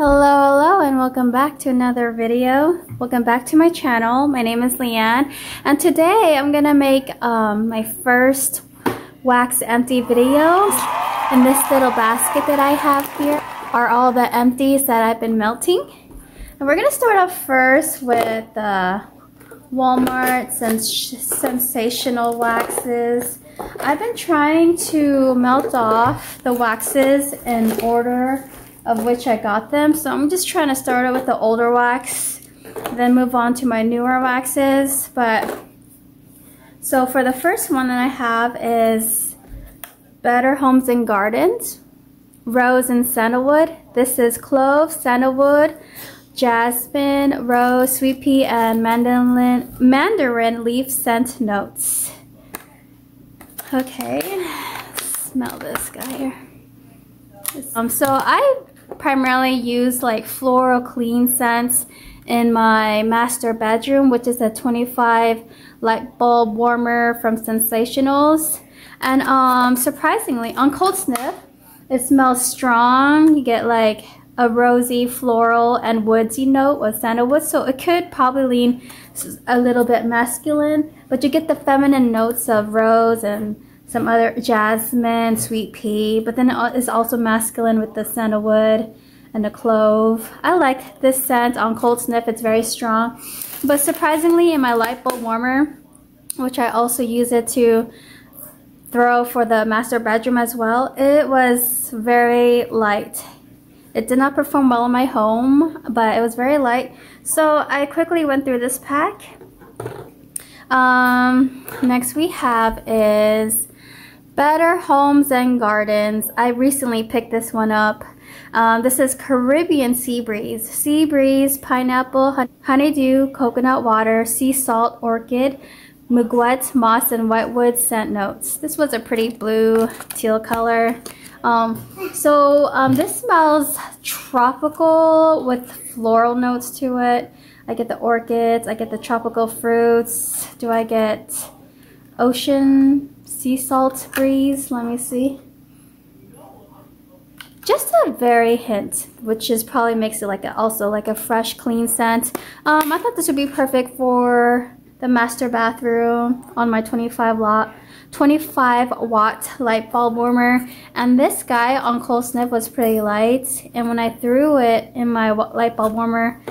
Hello, and welcome back to another video. Welcome back to my channel. My name is Leanne, and today I'm gonna make my first wax empty video. In this little basket that I have here are all the empties that I've been melting. And we're gonna start off first with Walmart Scentsational waxes. I've been trying to melt off the waxes in order of which I got them, so I'm just trying to start out with the older wax, then move on to my newer waxes. So for the first one that I have is Better Homes and Gardens Rose and Sandalwood. This is clove, sandalwood, jasmine, rose, sweet pea, and mandarin leaf scent notes. Okay, smell this guy here. So I primarily use like floral clean scents in my master bedroom, which is a 25 light bulb warmer from Scentsationals. And surprisingly, on cold sniff, it smells strong. You get like a rosy, floral, and woodsy note with sandalwood, so it could probably lean a little bit masculine, but you get the feminine notes of rose and some other jasmine, sweet pea, but then it's also masculine with the sandalwood and the clove. I like this scent on cold sniff. It's very strong, but surprisingly in my light bulb warmer, which I also use it to throw for the master bedroom as well, it was very light. It did not perform well in my home, but it was very light, so I quickly went through this pack. Next we have is Better Homes and Gardens. I recently picked this one up. This is Caribbean Sea Breeze. Sea Breeze, pineapple, honeydew, coconut water, sea salt, orchid, mugwort, moss, and whitewood scent notes. This was a pretty blue teal color. This smells tropical with floral notes to it. I get the orchids, I get the tropical fruits. Do I get ocean sea salt breeze? Let me see. Just a very hint, which is probably makes it like also like a fresh, clean scent. I thought this would be perfect for the master bathroom on my 25 watt light bulb warmer. And this guy on cold sniff was pretty light, and when I threw it in my light bulb warmer,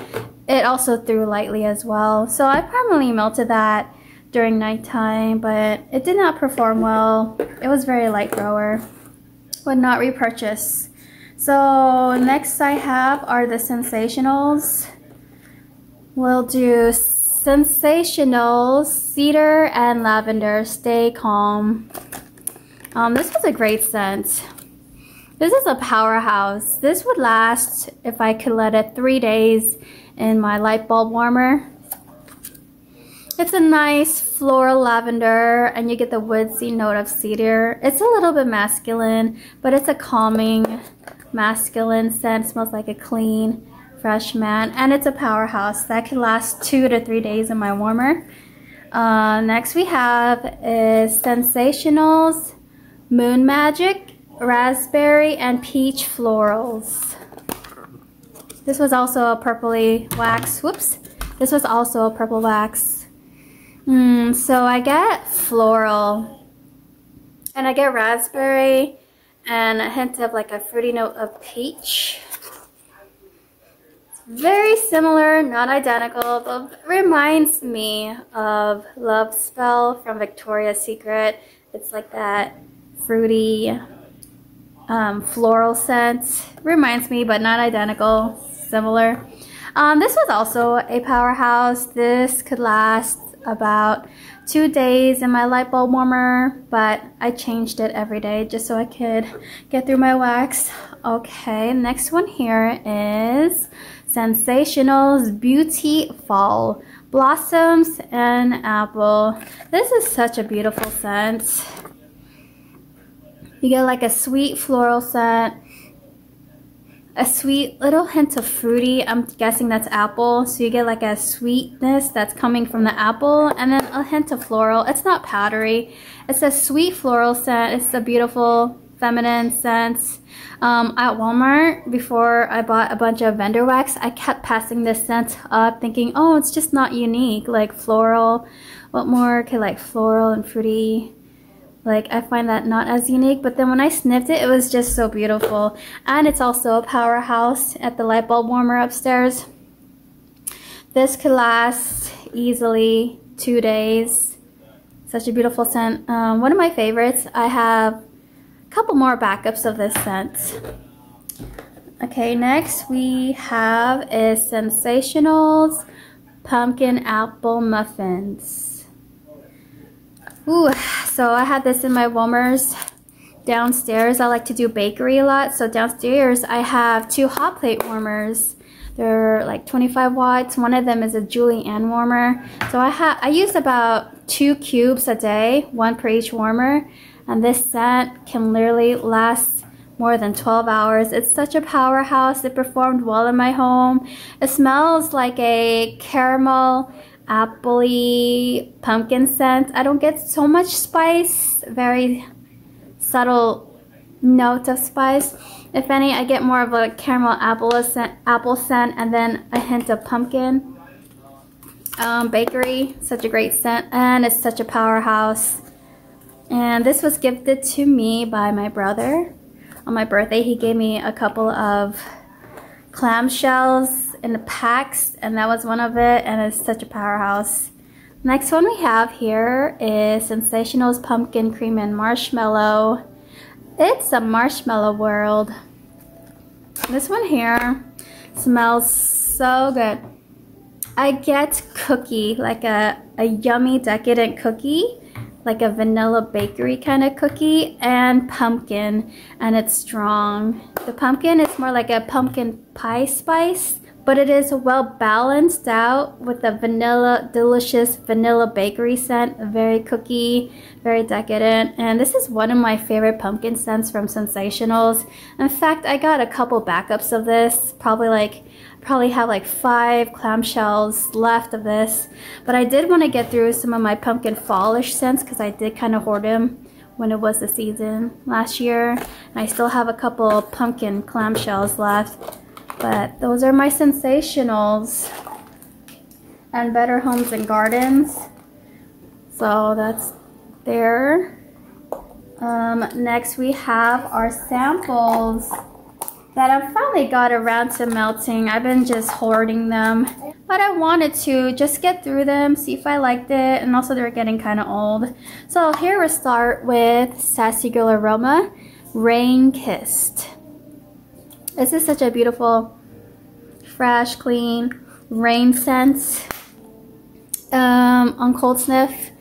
it also threw lightly as well. So I primarily melted that during nighttime, but it did not perform well. It was very light thrower. Would not repurchase. So next I have are the Scentsationals. We'll do Scentsationals Cedar and Lavender Stay Calm. This was a great scent. This is a powerhouse. This would last, if I could let it, 3 days in my light bulb warmer. It's a nice floral lavender, and you get the woodsy note of cedar. It's a little bit masculine, but it's a calming masculine scent. It smells like a clean, fresh man, and it's a powerhouse that can last 2 to 3 days in my warmer. Next we have is Scentsationals Moon Magic Raspberry and Peach Florals. This was also a purpley wax. Whoops. This was also a purple wax. So I get floral, and I get raspberry, and a hint of like a fruity note of peach. Very similar, not identical, but reminds me of Love Spell from Victoria's Secret. It's like that fruity floral scent. Reminds me, but not identical, similar. This was also a powerhouse. This could last about 2 days in my light bulb warmer, but I changed it every day just so I could get through my wax. Okay, next one here is Scentsationals Beauty Fall Blossoms and Apple. This is such a beautiful scent. You get like a sweet floral scent, a sweet little hint of fruity. I'm guessing that's apple, so you get like a sweetness that's coming from the apple, and then a hint of floral. It's not powdery. It's a sweet floral scent. It's a beautiful feminine scents. At Walmart, before I bought a bunch of vendor wax, I kept passing this scent up thinking, oh, it's just not unique, like floral. What more could like floral and fruity? Like, I find that not as unique, but then when I sniffed it, it was just so beautiful. And it's also a powerhouse at the light bulb warmer upstairs. This could last easily 2 days. Such a beautiful scent. One of my favorites. I have a couple more backups of this scent. Okay, next we have is Scentsationals Pumpkin Apple Muffins. Ooh, so I had this in my warmers downstairs. I like to do bakery a lot, so downstairs I have 2 hot plate warmers. They're like 25 watts. One of them is a Julienne warmer. So I use about 2 cubes a day, 1 per each warmer, and this scent can literally last more than 12 hours. It's such a powerhouse. It performed well in my home. It smells like a caramel appley pumpkin scent. I don't get so much spice, very subtle note of spice. If any, I get more of a caramel apple scent and then a hint of pumpkin. Bakery, such a great scent, and it's such a powerhouse. And this was gifted to me by my brother. On my birthday, he gave me a couple of clamshells in the packs, and that was one of it, and it's such a powerhouse. Next one we have here is Scentsationals Pumpkin Cream and Marshmallow. It's a marshmallow world. This one here smells so good. I get cookie, like a yummy decadent cookie, like a vanilla bakery kind of cookie, and pumpkin, and it's strong. The pumpkin is more like a pumpkin pie spice, but it is well balanced out with the vanilla, delicious vanilla bakery scent, very cookie, very decadent. And this is one of my favorite pumpkin scents from Scentsationals. In fact, I got a couple backups of this, probably have like 5 clamshells left of this. But I did want to get through some of my pumpkin fallish scents because I did kind of hoard them when it was the season last year. And I still have a couple pumpkin clamshells left. But those are my Scentsationals and Better Homes and Gardens. So that's there. Next we have our samples that I finally got around to melting. I've been just hoarding them, but I wanted to just get through them, see if I liked it, and also they're getting kind of old. So here we start with Sassy Girl Aroma Rain Kissed. This is such a beautiful, fresh, clean rain scent on cold sniff,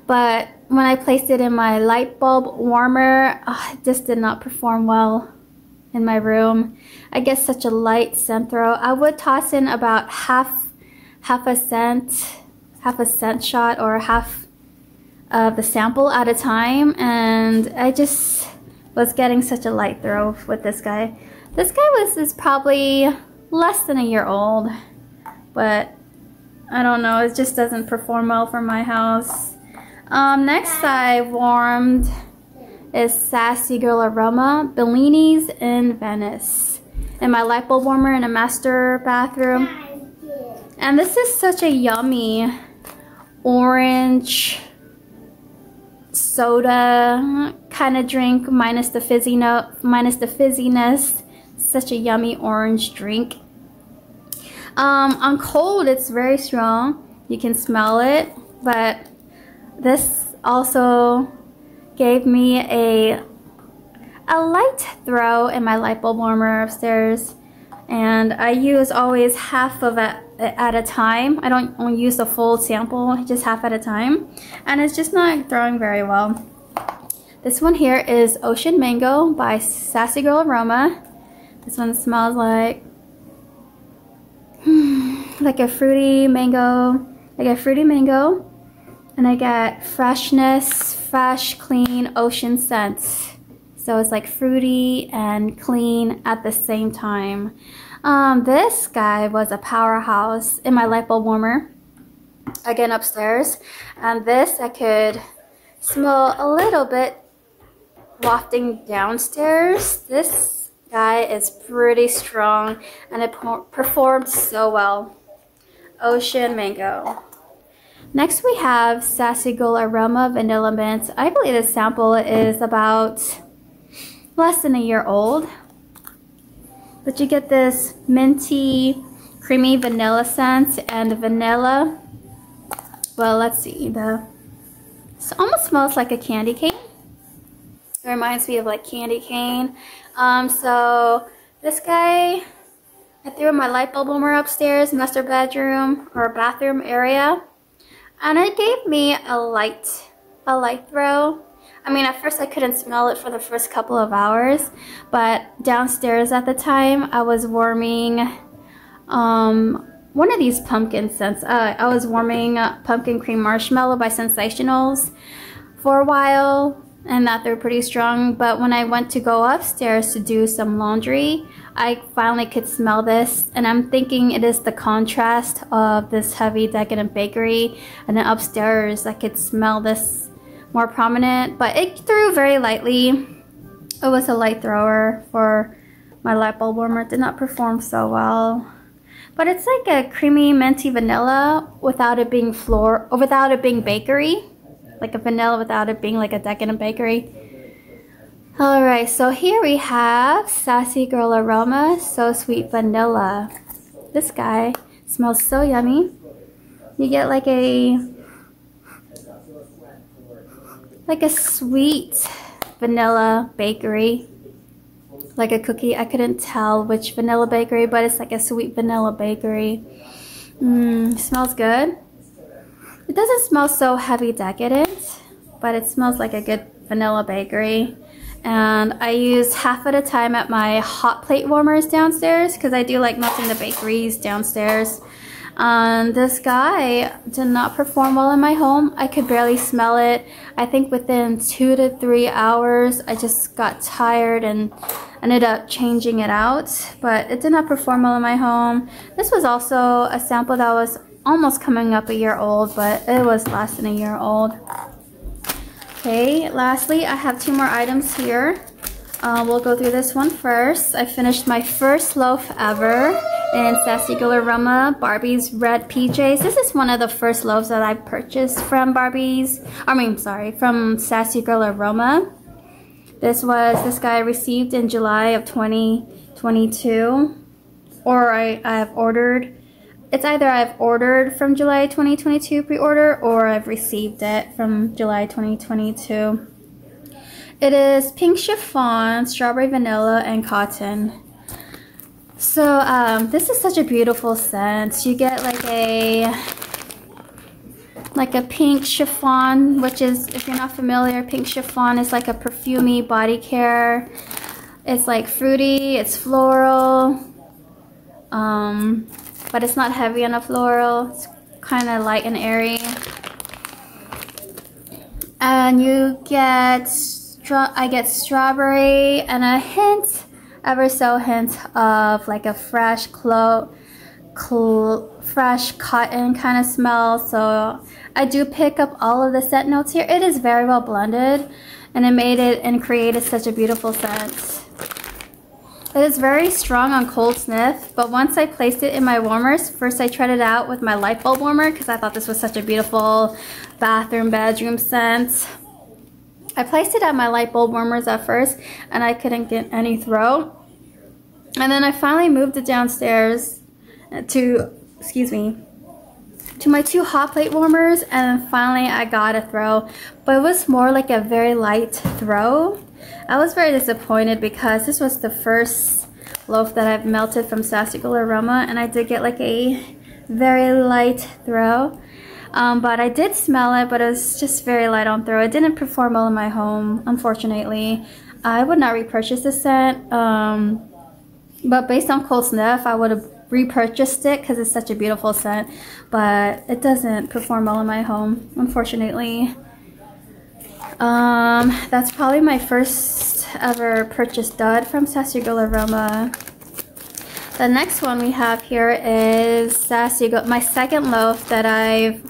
but when I placed it in my light bulb warmer, it just did not perform well in my room. I get such a light scent throw. I would toss in about half a scent shot or half of the sample at a time, and I just was getting such a light throw with this guy. This guy is probably less than a year old, but I don't know, it just doesn't perform well for my house. Next I warmed is Sassy Girl Aroma Bellinis in Venice in my light bulb warmer in a master bathroom. And this is such a yummy orange soda kind of drink, minus the fizziness. Such a yummy orange drink. On cold, it's very strong. You can smell it, but this also gave me a light throw in my light bulb warmer upstairs, and I use always half of it at a time. I don't use the full sample, just half at a time, and it's just not throwing very well. This one here is Ocean Mango by Sassy Girl Aroma. This one smells like a fruity mango, and I get freshness, fresh, clean ocean scents. So it's like fruity and clean at the same time. This guy was a powerhouse in my light bulb warmer, again upstairs, and this I could smell a little bit wafting downstairs. This guy is pretty strong and it performed so well. Ocean Mango. Next we have Sassy Aroma Vanilla Mint. I believe this sample is about less than a year old. But you get this minty, creamy vanilla scent and vanilla. Well, let's see. It almost smells like a candy cane. It reminds me of like candy cane. So this guy, I threw in my light bulb warmer upstairs, master bedroom or bathroom area, and it gave me a light throw. I mean, at first I couldn't smell it for the first couple of hours, but downstairs at the time I was warming one of these pumpkin scents. I was warming Pumpkin Cream Marshmallow by Scentsationals for a while, and that they're pretty strong. But when I went to go upstairs to do some laundry, I finally could smell this, and I'm thinking it is the contrast of this heavy decadent bakery, and then upstairs I could smell this more prominent, but it threw very lightly. It was a light thrower for my light bulb warmer. It did not perform so well, but it's like a creamy minty vanilla without it being without it being bakery, like a vanilla without it being like a decadent bakery. Alright, so here we have Sassy Girl Aroma So Sweet Vanilla. This guy smells so yummy. You get like a sweet vanilla bakery, like a cookie. I couldn't tell which vanilla bakery, but it's like a sweet vanilla bakery. Smells good. It doesn't smell so heavy decadent, but it smells like a good vanilla bakery. And I use half at a time at my hot plate warmers downstairs because I do like melting the bakeries downstairs. This guy did not perform well in my home. I could barely smell it. I think within 2 to 3 hours I just got tired and ended up changing it out, but it did not perform well in my home. This was also a sample that was almost coming up a year old, but it was less than a year old. Okay, lastly I have 2 more items here. We'll go through this one first. I finished my first loaf ever in Sassy Girl Aroma Barbie's Red PJs. This is one of the first loaves that I purchased from from Sassy Girl Aroma. This guy I received in July of 2022, or I've ordered. It's either I've ordered from July 2022 pre-order, or I've received it from July 2022. It is pink chiffon, strawberry vanilla, and cotton. So this is such a beautiful scent. You get like a pink chiffon, which is, if you're not familiar, pink chiffon is like a perfumey body care. It's like fruity, it's floral, but it's not heavy on the floral. It's kind of light and airy. And you get I get strawberry and a hint, ever so hint of like a fresh fresh cotton kind of smell. So I do pick up all of the scent notes here. It is very well blended, and it made it and created such a beautiful scent. It is very strong on cold sniff, but once I placed it in my warmers, first I tried it out with my light bulb warmer because I thought this was such a beautiful bedroom scent. I placed it at my light bulb warmers at first, and I couldn't get any throw. And then I finally moved it downstairs to my 2 hot plate warmers, and then finally I got a throw. But it was more like a very light throw. I was very disappointed because this was the first loaf that I've melted from Sassy Girl Aroma, and I did get like a very light throw. But I did smell it, but it was just very light on throw. It didn't perform well in my home, unfortunately. I would not repurchase this scent, but based on cold sniff, I would have repurchased it because it's such a beautiful scent, but it doesn't perform well in my home, unfortunately. That's probably my first ever purchased dud from Sassy Girl Aroma. The next one we have here is my second loaf that I've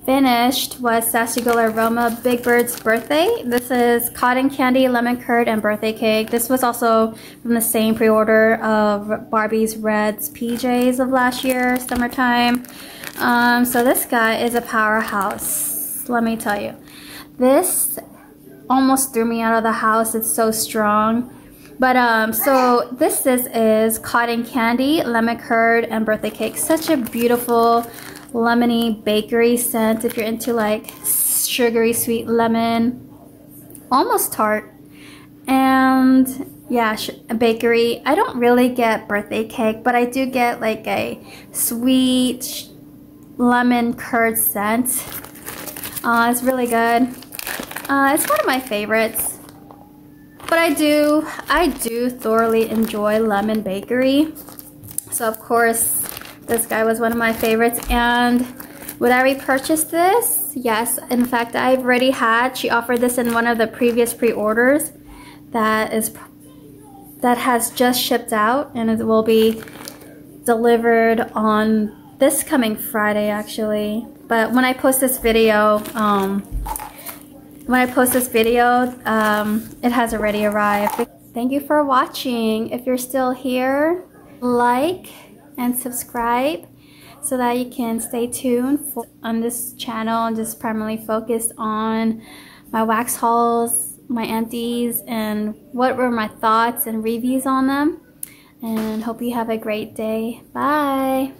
finished was Sassy Aroma Big Bird's birthday. This is cotton candy, lemon curd, and birthday cake. This was also from the same pre-order of Barbie's Reds PJs of last year, summertime. So this guy is a powerhouse, let me tell you. This almost threw me out of the house. It's so strong. But so this is cotton candy, lemon curd, and birthday cake. Such a beautiful lemony bakery scent if you're into like sugary sweet lemon, almost tart. And yeah, bakery. I don't really get birthday cake, but I do get like a sweet lemon curd scent. It's really good. It's one of my favorites. But I do thoroughly enjoy lemon bakery. So of course, this guy was one of my favorites. And would I repurchase this? Yes. In fact, I've already had. She offered this in one of the previous pre-orders that has just shipped out, and it will be delivered on this coming Friday, actually. But when I post this video, it has already arrived. Thank you for watching. If you're still here, like and subscribe so that you can stay tuned on this channel and just primarily focused on my wax hauls, my empties, and what were my thoughts and reviews on them. And hope you have a great day. Bye.